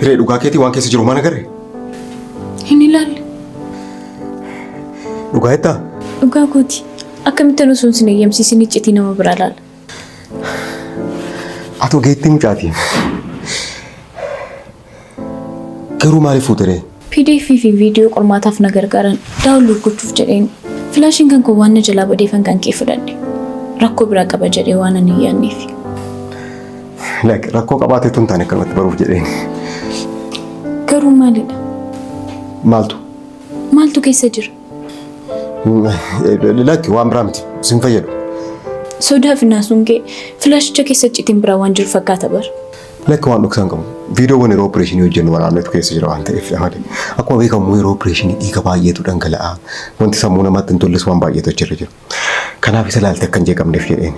Hiree dhugaa keetii waan keessa jiru maal agarre? Hin ilaalle. Dhugaa jettaa? Dhugaa kooti. Akkamitti nu sun sin eeyyamsiisin iccitii nama biraa laala. Atoo geettii mucaati. Garuu maaliif fuutere? PDF fi viidiyoo qormaataaf na gargaaran daawunlood gochuuf jedheen filaashiin kan koo waan na jalaa badeeffan kan kee fudhadhe. Rakkoo biraa qaba jedhee waan ani yaanneef. Rakkoo qabaatee tun taane akkanumatti baruuf jedheen. Garuu maalidha? Maaltu? Maaltu keessa jira? Lakki waan biraa miti sin fayyadu. Sodaa fi naasuun kee filaashicha keessa iccitiin biraa waan jiru fakkaata bara. Lakki waan dhoksaan qabu. Viidiyoowwan yeroo opereeshinii hojjennu waraannetu keessa jira waan ta'eef yaade. Akkuma beekamu yeroo opereeshinii dhiiga baay'eetu dhangala'a. Wanti sammuu namaatti hin tolles waan baay'eetu achirra jira. Kanaaf isa ilaalte akka hin jeeqamneef jedheen.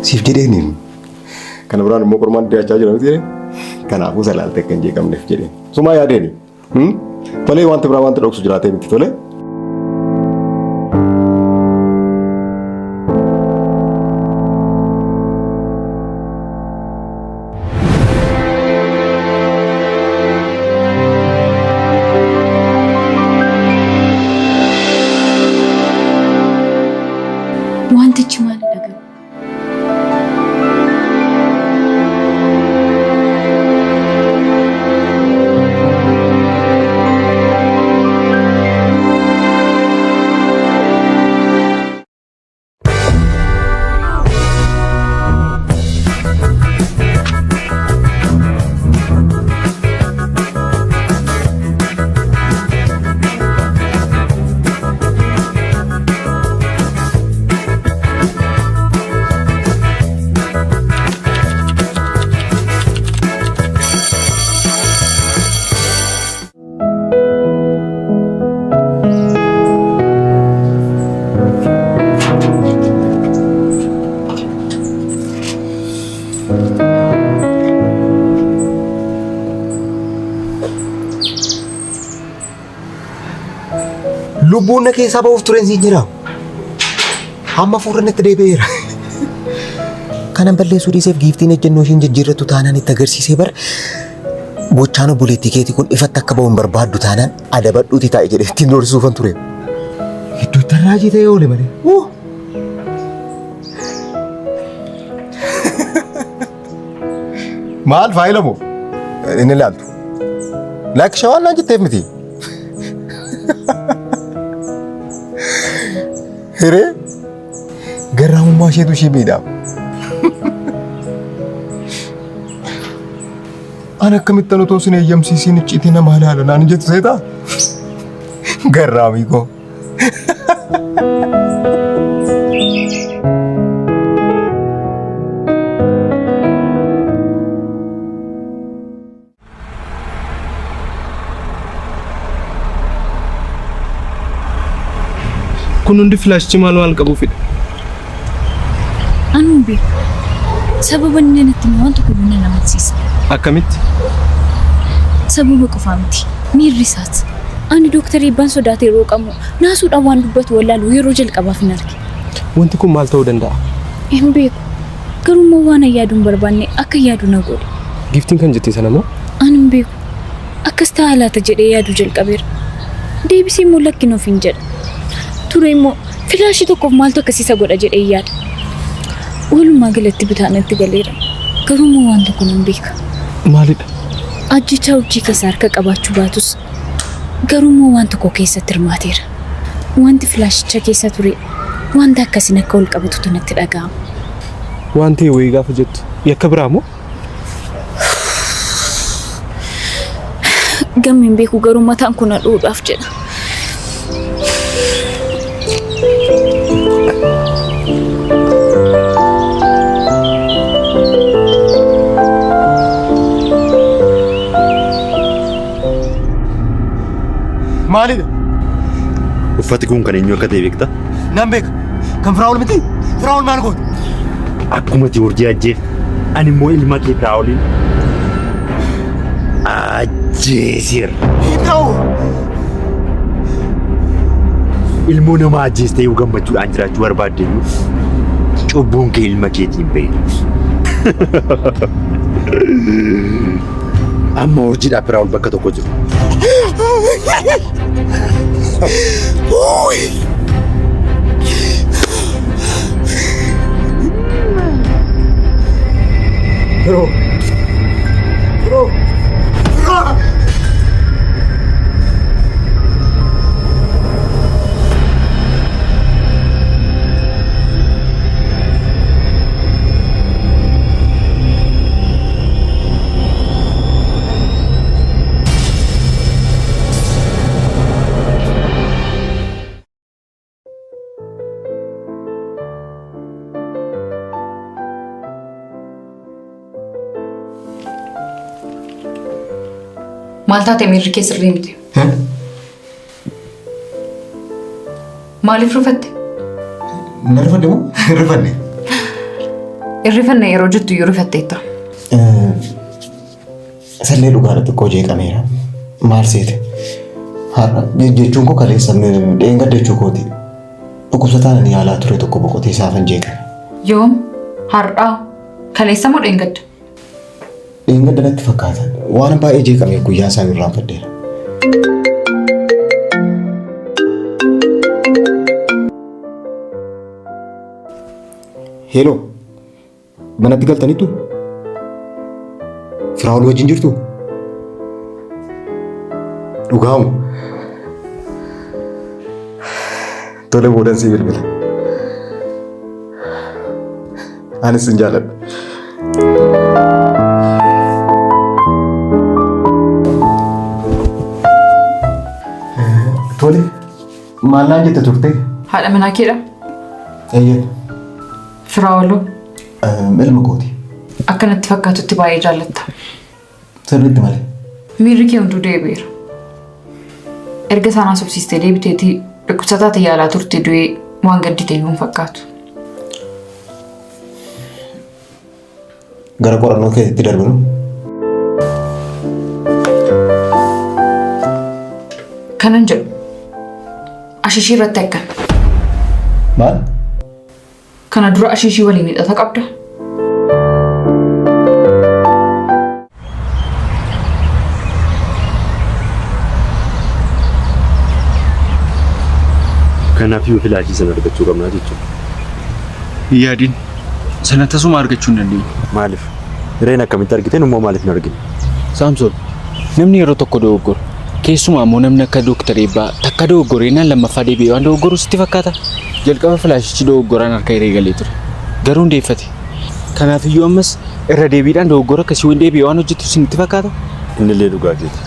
Siif jedheen. Kana biraan immoo qormaan dhiyaachaa jira miti. Kanaafuu isa ilaalte akka hin jeeqamneef jedheen. Sumaa yaadeen. Tolee wanti biraa wanti dhoksu jiraatee miti tolee. Wantichi maalidha garuu? Lubbuun keessa bahuuf tureen siin jira. Amma fuudhan itti deebi'eera. Kanan balleessuu dhiiseef giiftiin ejjennoo ishiin jijjiirrattu taanaan itti agarsiisee bara. Gochaan obboleettii keetii kun ifatti akka bahu hin barbaaddu taanaan adabadhuuti taa'e jedhee ittiin doorisuufan ture. Iddoo tarraajii ta'ee oole malee. Maal faayila moo? Inni ilaaltu. Lakki shawaan naan jetteef miti. Hiree garraamummaa isheetu ishee miidhaama. Ani akkamittan otoo sin eeyyamsiisiin icciitii namaa ilaala naan jettu seetaa? Garraamii koo. Kun hundi filaashichi maal qabuufidha? Anuu beeku. Sababa inni natti waan tokko bunni namatti siisa. Akkamitti? Sababa qofaa miti. Miirri isaati. Ani dooktarii eebbaan sodaatee yeroo qabu naasuudhaan waan dubbatu wallaalu yeroo jalqabaaf hin arge. Wanti kun maal ta'uu danda'a? Hin beeku. Garuu waan yaaduun barbaanne akka yaadu na godhe. Giiftiin kan jettee sana moo? Ani hin beeku. Akkas ta'a laata jedhee yaaduu jalqabeera. Deebisee immoo lakkin of hin jedha. Ture immoo filaashii tokkoof maaltu akkasiisa godha jedhee yaada. Walumaa galatti bitaanatti galeera. Garuu waan tokko nan beeka. Maalidha? Ajjechaa hojii keessa harka qabaachuu baatus garuu waan tokko keessatti hirmaateera. Wanti filaashicha keessa ture wanta akkasiin akka ol qabatutu natti dhaga'ama. Wanti wayii gaafa jettu yakka biraa moo? Gammiin beeku garuu mataan kun hadhuudhaaf jedha. Maalidha? Uffati kun kan eenyu akka ta'e beektaa? Nan beeka. Kan Firaa'ol miti? Firaa'ol maal goota? Akkuma Joorjii ajjeef ani immoo ilma kee Firaa'oliin ajjeeseera. Ta'u! Ilmoo nama ajjeestee yoo gammachuudhaan jiraachuu barbaadde cubbuun kee ilma keetiin bahe. Amma urjiidhaaf biraa ol bakka tokko jiru. Bro. Malta temir ke sirrimti. Maaliif rufatte? Narfadde moo? Rifanne. Irrifanne yeroo jettu yoo rufatteetta. Sallee dhugaadha xiqqoo jeeqameera. Maal seete? Har'a jechuun koo kaleessa dheengadda jechuu kooti. Dhukkubsataan ani yaalaa ture tokko boqotee isaafan jeeqame. Yoom? Har'aa? Kaleessa moo dheengadda? Dheengadda natti fakkaata. Waan baay'ee jeeqamee guyyaa isaa irraanfadheera. Hello. Manatti galtaniitu? Firaa'ol wajjin jirtu? Dhugaamu. Tole boodan si bilbila. Anis sin jaaladha. Tole, maalaan jette turte? Haadha manaa keedha? Eeyyee. Firaa'oloo? Ilma kooti. Akkanatti fakkaatutti baay'ee jaallatta. Sirriitti malee. Miirri kee hunduu deebi'eera. Erga isaan haasofsiistee deebiteetii dhukkubsataa yaalaa turte du'ee waan gaddite yoon fakkaatu. Gara qorannoo keessatti darbinu. Kanan jedhu ashishii irratti akka. Maal? Kana dura ashishii waliin hidhata qabda. Kanaaf yoo filaashii sana argachuu qabnaa jechuudha. Yaadiin sana tasuma argachuu hin dandeenye. Maaliif? Hireen akkamitti argiteen immoo maaliif hin argine? Saamsoon, namni yeroo tokko dogoggora. Keessumaa immoo namni akka Dooktar Eebbaa takka dogoggoreenaan lammaffaa deebi'ee waan dogoggoru sitti fakkaata. Jalqaba filaashichi dogoggoraan harka hiree galee ture. Garuu hundeeffate. Kanaaf iyyuu ammas irra deebiidhaan dogoggora akkasii waan deebi'ee waan hojjetu sitti fakkaata. Inni illee dhugaa keeti.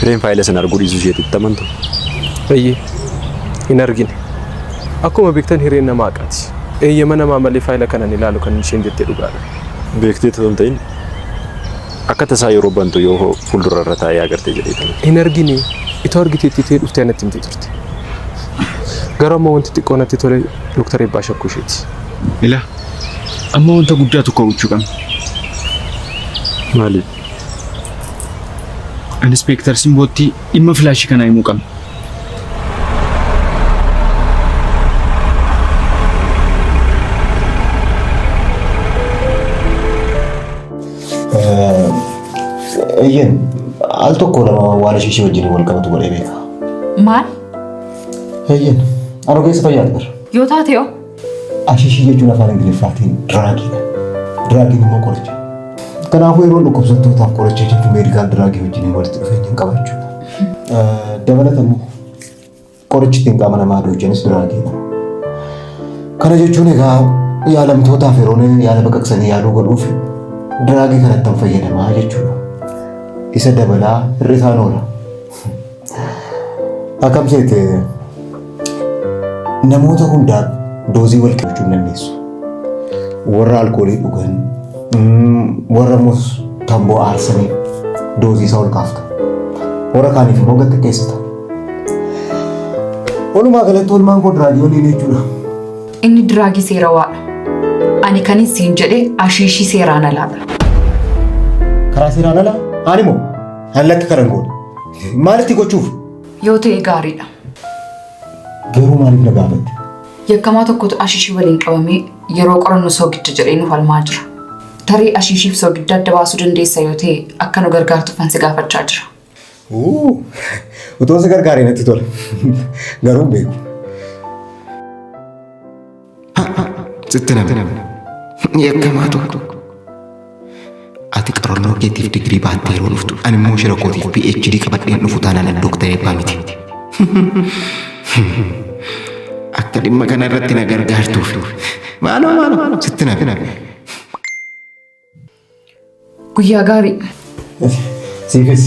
Hireen faayila sana arguu dhiisuu isheetitti amantu. Eeyyee, hin argine. Akkuma beektan hireen nama haqaati. Eeyyama namaa malee faayila kanan ilaalu kan isheen jettee dhugaadha. Beektee ta'uu hin ta'in akka tasaa yeroo bantu yoo fuuldura irra taa'ee agartee jedheetan. Hin argine. Itoo argiteetti ta'ee dhuftee natti himtee turte. Garuu amma wanti xiqqoo natti tole Dooktar Eebbaa shakkuu isheeti. Ila amma wanta guddaa tokko gochuu qabna. Maaliif? Inspektar Simbootti dhimma filaashii kanaa himuu qabna. Eeyyeen al tokko lama waan ishee wajjin wal qabatu godhee beeka. Maal? Eeyyeen anoo keessa fayyaa jira. Yoo taate oo? Ashishii jechuun afaan Ingiliffaatiin diraagiidha. Diraagiin immoo qoricha. Kanaafuu yeroo dhukkubsattootaaf qoricha jechuun meedikaal diraagii wajjin walitti dhufeenya hin qaba jechuudha. Dabalataan qorichi ittiin qaama namaa hojjenis diraagiidha. Kana jechuun egaa yaalamtootaaf yeroo yaala baqaqsanii yaaluu godhuuf diraagii kanatti hin fayyadamaa jechuudha. Isa dabalaa hir'isaan oola. Akkam seete namoota hundaaf doozii wal qabachuu hin dandeessu. Warra alkoolii dhugan, warra mus tamboo aarsanii doozii isaa ol kaafta. Warra kaaniif immoo gad xiqqeessita. Walumaa galatti oolmaan koo diraagii waliin jechuudha. Inni diraagii seerawaadha. Ani kanin siin jedhee ashiishii seeraan alaadha. Karaa seeraan alaa? Ani moo? Hallatti karan goone. Maalitti gochuuf? Yoo ta'e gaariidha. Garuu maaliif na gaafatte? Yakkamaa tokkotu ashishii waliin qabamee yeroo qorannoo soogidda jedhee nu falmaa jira. tarii ashiishiif soo gidda adda baasuu dandeessa yoo ta'e akka nu gargaartuufan si gaafachaa jira. Utoo si gargaaree natti tola. Garuu beeku. Sitti namni. Yakkamaa tokko. Ati qorannoo keetiif digirii baattee yeroo dhuftu ani immoo shira kootiif PhD qabadheen dhufu taanaan dooktaree abbaa miti. Akka dhimma kana irratti na gargaartuuf. Maaloo sitti namni. Guyyaa gaarii. Siifis.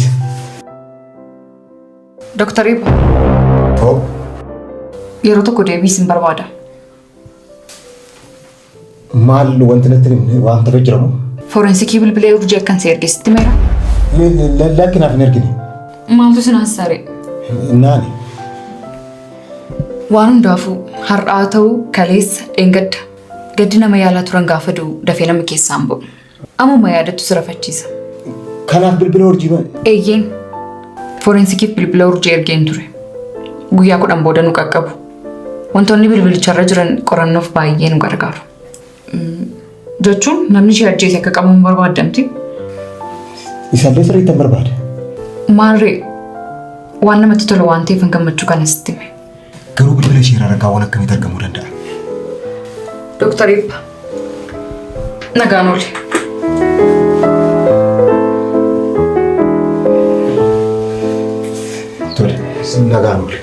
Dooktar Ibba. Yeroo tokko deebii sin barbaada. Maal wanti natti himne waan ta'e jiramu? Forensikii bilbilee urjii akkan si ergeessitti meera. Lakkinaaf hin ergine. Maaltu sin haasare? Naani. Waan hundaafuu har'aa ta'uu kaleessa dheengadda gaddi nama yaalaa turan gaafa du'u dafee nama keessaan bu'u. Ammuma yaadattu si rafachiisa. Kanaaf bilbila urjii bane? Eeyyeen. Forensikiif bilbila urjii ergeen ture. Guyyaa 10 booda nu qaqqabu. Wantoonni bilbilicharra jiran qorannoof baay'ee nu gargaaru. Jechuun namni ishee ajjeese akka qabamu barbaaddamti. Isaallee sirriitti hin barbaade. Maalree waan namatti tolu waan ta'eef hin gammachuu kana sitti hime. Garuu bilbila ishee irraa ragaa waan akkamitti argamuu danda'a? Dooktar Ibba. Nagaan oole. Tole, nagaan oole.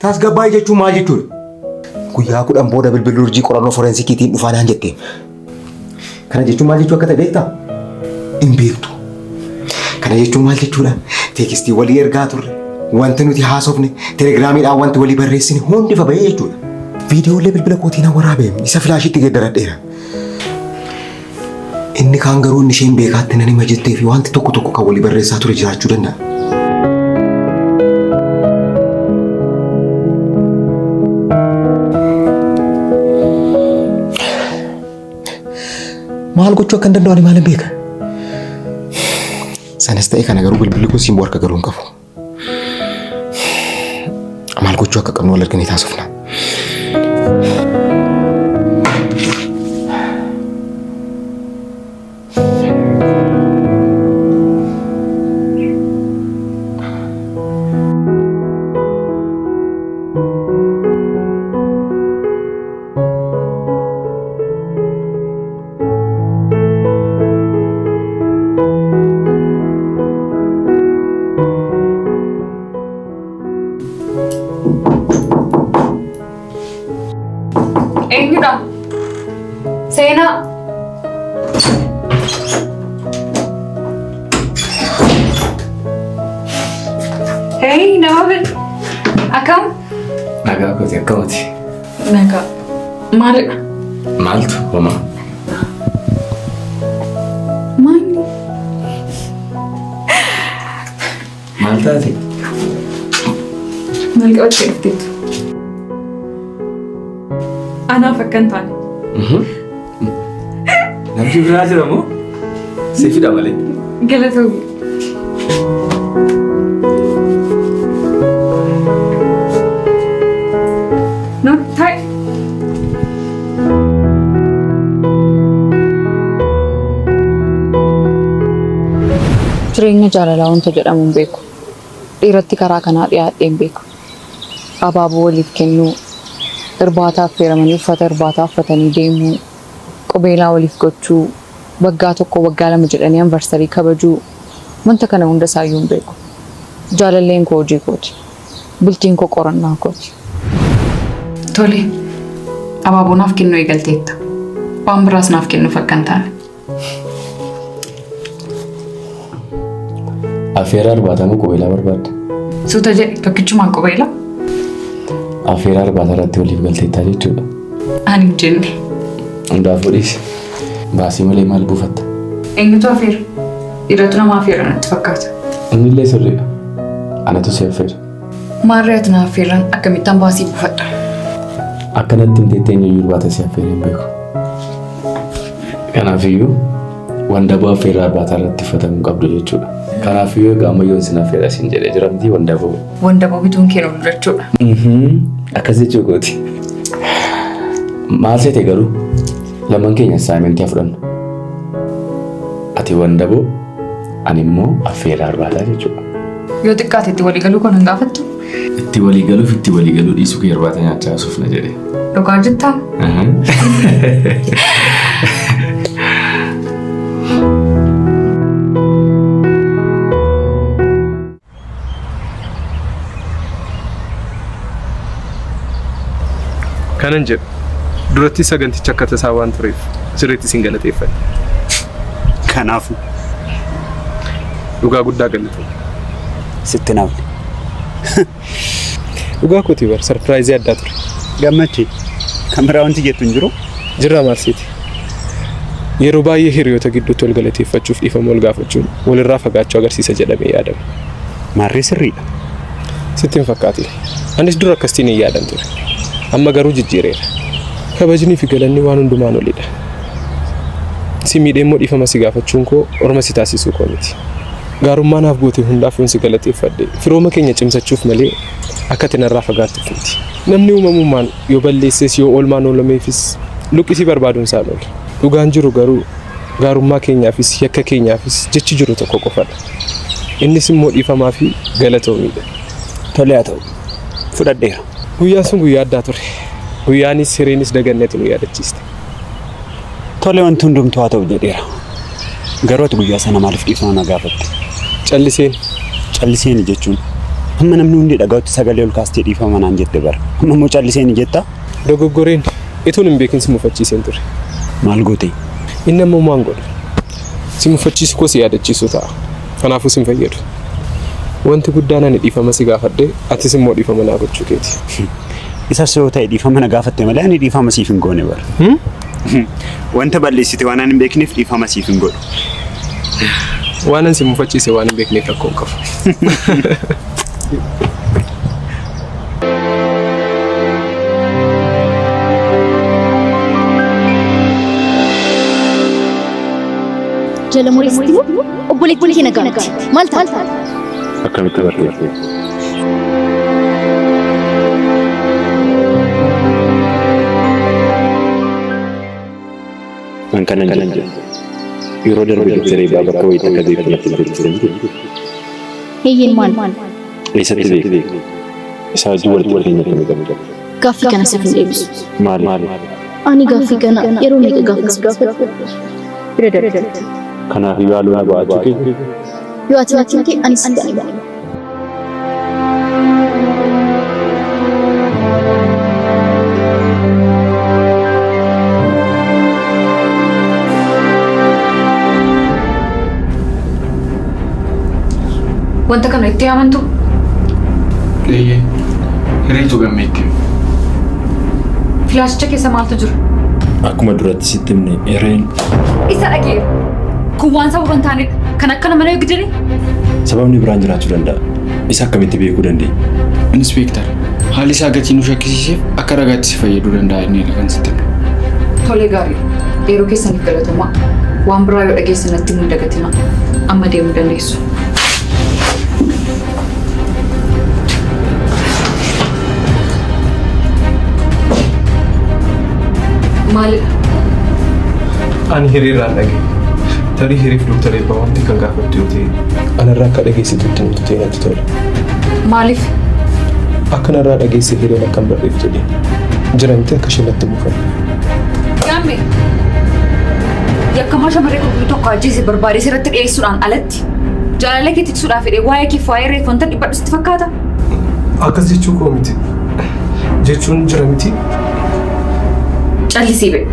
Tasgabbaa'ii jechuun maal jechuudha? Guyyaa 10 booda bilbilli urjii qorannoo forensikiitiin dhufaa naan jettee. Kana jechuun maal jechuu akka ta'e beektaa? Hin beektu. Kana jechuun maal jechuudha? Teekistii walii ergaa turre, wanti nuti haasofne, telegiraamiidhaan wanti walii barreessine hundi fa bahee jechuudha. Viidiyoolee bilbila kootiin waraabee isa filaashiitti geeddaradheera. Inni kaan garuu inni isheen beekaatti nan hima jettee fi wanti tokko tokko kan walii barreessaa ture jiraachuu danda'a. Maal gochuu akka hin danda'u ani maal beeka? Sanas ta'e kana garuu bilbilli kun simboo harka galuu hin qabu. Maal gochuu akka qabnu wal arginee taasifna. Eenyudha? Seenaa. Hey, nama bin. Akkam? Nagaa kooti akkamitti? Nagaa. Maalidha? Maaltu homaa? Maali? Maal taate? Maal qabattee dhufteetu? Anaaf akka hin taane. Namni biraa jira moo? Siifidha malee. Galatoomi. No, taa'e. Jireenya jaalalaa wanta jedhamu hin beeku. Dhiiratti karaa kanaa dhiyaadhee hin beeku. Abaaboo waliif kennuu, irbaata affeeramanii uffata irbaataa uffatanii deemuu, qubeelaa waliif gochuu, waggaa tokko waggaa lama jedhanii anvarsarii kabajuu, wanta kana hunda isaayyuu hin beeku. Jaalalleen koo hojii kooti. Bultiin koo qorannaa kooti. Tole. Abaaboo naaf kennuu eegalteetta. Waan biraas naaf kennuuf akka hin taane. Affeeraa irbaatamu qubeelaa barbaadda. Suuta jedhi tokkichumaan qubeelaa. Affeeraa irbaata irratti waliif galteettaa jechuudha. Ani hin jenne. Hundaafuu dhiisi. Baasii malee maal buufatta? Eenyutu affeera? Dhiiratu nama affeera natti fakkaata. Innillee sirriidha. Anatu si affeera. Maarree ati na affeerran akkamittaan baasii buufadha? Akkanatti hin teettee eenyuyyuu irbaata si affeera hin beeku. Kanaafuu wandaboo affeerraa baataa irratti fatamuu qabdu jechuudha. Kanaafuu gaammayyoon sin affeerraa sin jedhee jiramti wandaboo. Wandaboo bituun kennu jechuudha. Akkas jechuu kooti. Maal seete garuu lamaan keenya assaayimentii fudhannu. Ati wandaboo ani immoo affeerraa baataa jechuudha. Yoo xiqqaate itti waliigaluu kan hin gaafattu? Itti waliigaluuf itti waliigaluu dhiisuu kee irbaata nyaachaa asuuf na jedhee. Dhugaa jettaa? Kanan jedhu duratti saganticha akka tasaa waan tureef sirriitti sin galateeffadha. Kanaafuu dhugaa guddaa galatoomne. sitti naafne. Dhugaa kooti bar sarpiraayizii addaa ture. Gammachii kan biraa wanti jettu hin jiru? Jirra Marsiiti. Yeroo baay'ee hiriyoota gidduutti wal galateeffachuuf dhiifama wal gaafachuun walirraa fagaachuu agarsiisa jedhamee yaadama. Maarree sirriidha. Sitti hin fakkaatile. Anis dura akkasiin hin yaadan ture. Amma garuu jijjiireera. Kabajnii fi galanni waan hundumaan olidha. Si miidhee immoo dhiifama si gaafachuun koo orma si taasisuu koo miti. Gaarummaa naaf goote hundaaf si galateeffadhe. Firooma keenya cimsachuuf malee akka tinarraa fagaattuuf miti. Namni uumamummaan yoo balleesses yoo oolmaan oolameefis luqqisii barbaaduun isaan oola. Dhugaan jiru garuu gaarummaa keenyaafis yakka keenyaafis jechi jiru tokko qofadha. Innis immoo dhiifamaa fi galatoomiidha. Tole haa ta'u. Fudhadheera. Guyyaan sun guyyaa addaa ture. Guyyaanis Hireenis daganneetu nu yaadachiiste. Tole wanti hundumtuu haa ta'u jedheera. Garuu ati guyyaa sana maaliif dhiifama na gaafatte? Calliseen jechuun amma namni hundi dhagaa'utti sagalee ol kaastee dhiifama naan jette bara. Amma immoo calliseen jettaa? Dogoggoreen ituun hin beekin si mufachiiseen ture. Maal goote? Inni ammoo maan godhe? Si mufachiisu koo si yaadachiisu ta'a. Kanaafuu si hin fayyadu. Wanti guddaan ani dhiifama si gaafadhe atis immoo dhiifama naa gochuu keeti. Isas yoo ta'e dhiifama na gaafatte malee ani dhiifama siif hin goone bara. Wanta balleessite waan ani hin beekneef dhiifama siif hin godhu. Waan ani si mufachiise waan hin beekneef rakkoo hin qabu. Jala muristi obboleettiin kee nagaatti. Maal ta'a? Akkamitti barreeffame? Kan kanan jedhu yeroo darbe doktoree bakka wayita akka beekamatti beeksisan. Heeyyeen maal? Eessatti beeku? Isaa wajjin walitti dhufeenya kamii? Gaaffii kana siif hin deebisu. Maali? Ani gaaffii kana yeroo meeqa gaafas gaafadhu? Bira darbe. Kanaaf yaaluu na baachuu kee? Yoo ati natti himte anis si gaafa. Wanta kana itti amantu? Hireetu gammeetti. Filaashicha keessa maaltu jira? Akkuma duratti sitti himne Hireen. Isa dhagee. Kun waan sababa hin taanedha. Kan akkana mana eegdanii? Sababni biraan jiraachuu danda'a. Isa akkamitti beekuu dandeenya? Inspektar, haalli isaa gatii nu shakkisiiseef akka ragaatti si fayyaduu danda'a inni kan sitti himne. Tolee gaarii. Yeroo keessaniif galatoomaa. Waan biraa yoo dhageessan natti hin dagatinaa. Amma deemuu dandeessu. Maalidha? Ani hiriirraan dhage. Tarii hiriif doktoree baawwanti kan gaafattu yoo ta'e anarraa akka dhageessitutti nuti ta'e natti tola. Maaliif? Akka narraa dhageesse hireen akkan barreef jedhee jiramte akka isheen natti buufamu. Yaamme yakkamaa shamarree qulqulluu tokko ajjeese barbaadee sirratti dhiyeessuudhaan alatti jaalala kee tiksuudhaaf fedhee waa'ee kee waa'ee reeffontan dhibbadhu sitti fakkaata? Akkas jechuu koo miti. Jechuun jira miti. Callisii ba'e.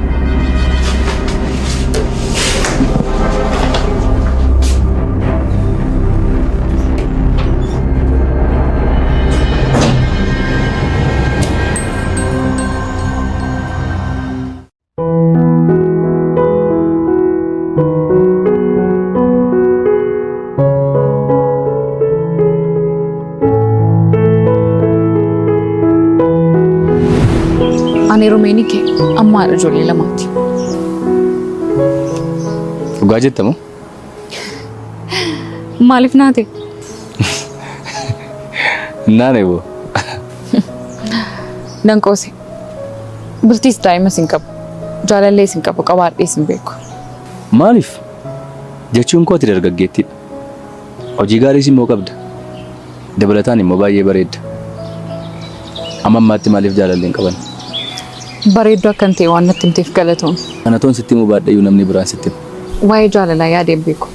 Ani Romeenii kee amma haadha ijoollee lamaati. Dhugaa jettamu? Maaliif naate? Naane boo. Danqoose. Bultiis daa'ima sin qabu. Jaalallee sin qabu qabaadhee sin beeku. Maaliif? Jechuun kooti dargaggeettiidha. Hojii gaariis immoo qabda. Dabalataan immoo baay'ee bareedda. Amma ammaatti maaliif jaalallee hin qaban? Bareedduu akkan ta'e waan natti himteef galatoon. Kana toon sitti himuu baadhayyuu namni biraan sitti himu. Waa'ee jaalalaa yaadeen beeku.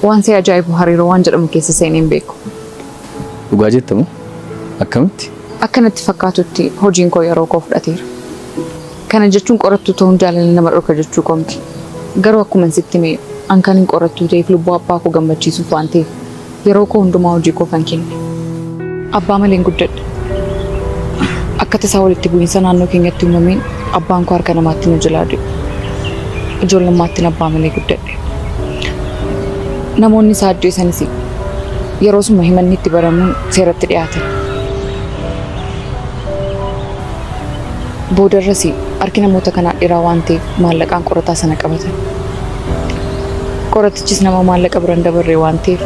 Waan si ajaa'ibu hariiroo waan jedhamu keessa seeneen beeku. Dhugaa jettamu? Akkamitti? Akkanatti fakkaatutti hojiin koo yeroo koo fudhateera. Kana jechuun qorattuu ta'uun jaalala nama dhorka jechuu koomti. Garuu akkuma sitti hime an kan hin qorattuu ta'eef lubbuu abbaa koo gammachiisuuf waan ta'eef yeroo koo hundumaa hojii koo kan kenne. Abbaa maleen guddadha. Akka tasaa walitti bu'iinsa naannoo keenyatti uumameen abbaan koo harka namaatti nu jalaa du'e. Ijoollummaatti abbaa malee guddadhe. Namoonni isaa ajjeesanis yeroo suma himanni itti baramuun seeratti dhiyaatan. Boodarras harki namoota kanaa dhiiraa waan ta'eef maallaqaan qorataa sana qabatan. Qoratichis nama maallaqa biraan dabarree waan ta'eef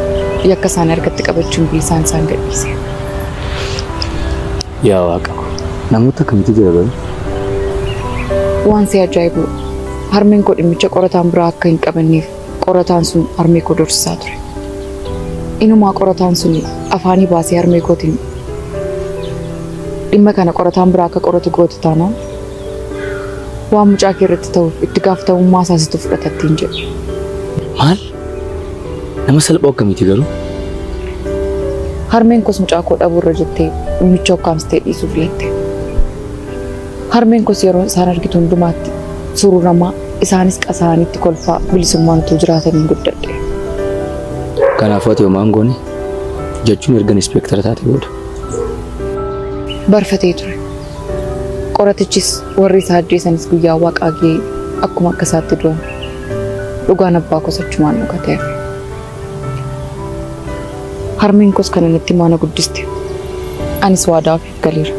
yakka isaanii harkatti qabachuun bilisaan isaan gadhiise. Yaa Waaqa. Namoota akkamitti jira garuu? Waan si ajaa'ibu harmeen koo dhimmicha qorataan biraa akka hin qabanneef qorataan sun harmee koo dorsisaa ture. Inumaa qorataan sun afaanii baasee harmee kootiin dhimma kana qorataan biraa akka qoratu goota taanaan waan mucaa kee irratti ta'uuf itti gaafatamummaa isaasitu fudhatattiin jedhu. Maal? Nama salphaa akkamitti garuu? Harmeen koos mucaa koo dhabuu irra jettee dhimmicha hokkaamsitee dhiisuuf leette. Harmeen koos yeroo isaan argitu hundumaatti sururamaa isaanis qasaanitti kolfaa bilisummaan utuu jiraataniin guddadhe. Kanaafuu ati homaan goone jechuun erga inspektara taate booda. Barfatee ture. Qoratichis warri isaa ajjeesanis guyyaa waaqaa ga'ee akkuma akka isaatti du'an. Dhugaan abbaa koos achumaan dhugate hafe. Harmeen koos kana natti maana guddiste. Anis waadaa ofiif galeera.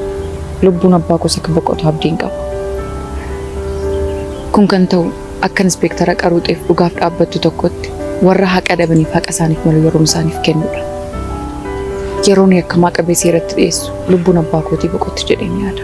Lubbuun abbaa koos akka boqotu abdiin qaba. Kun kan ta'u akka inspektara qaruuxeef dhugaaf dhaabbattu tokkotti warra haqa dhabaniif haqa isaaniif malu yeroon isaaniif kennudha. Yeroon yakkamaa qabee seeratti dhiyeessu lubbuun abbaa kootii boqotti jedheen yaada.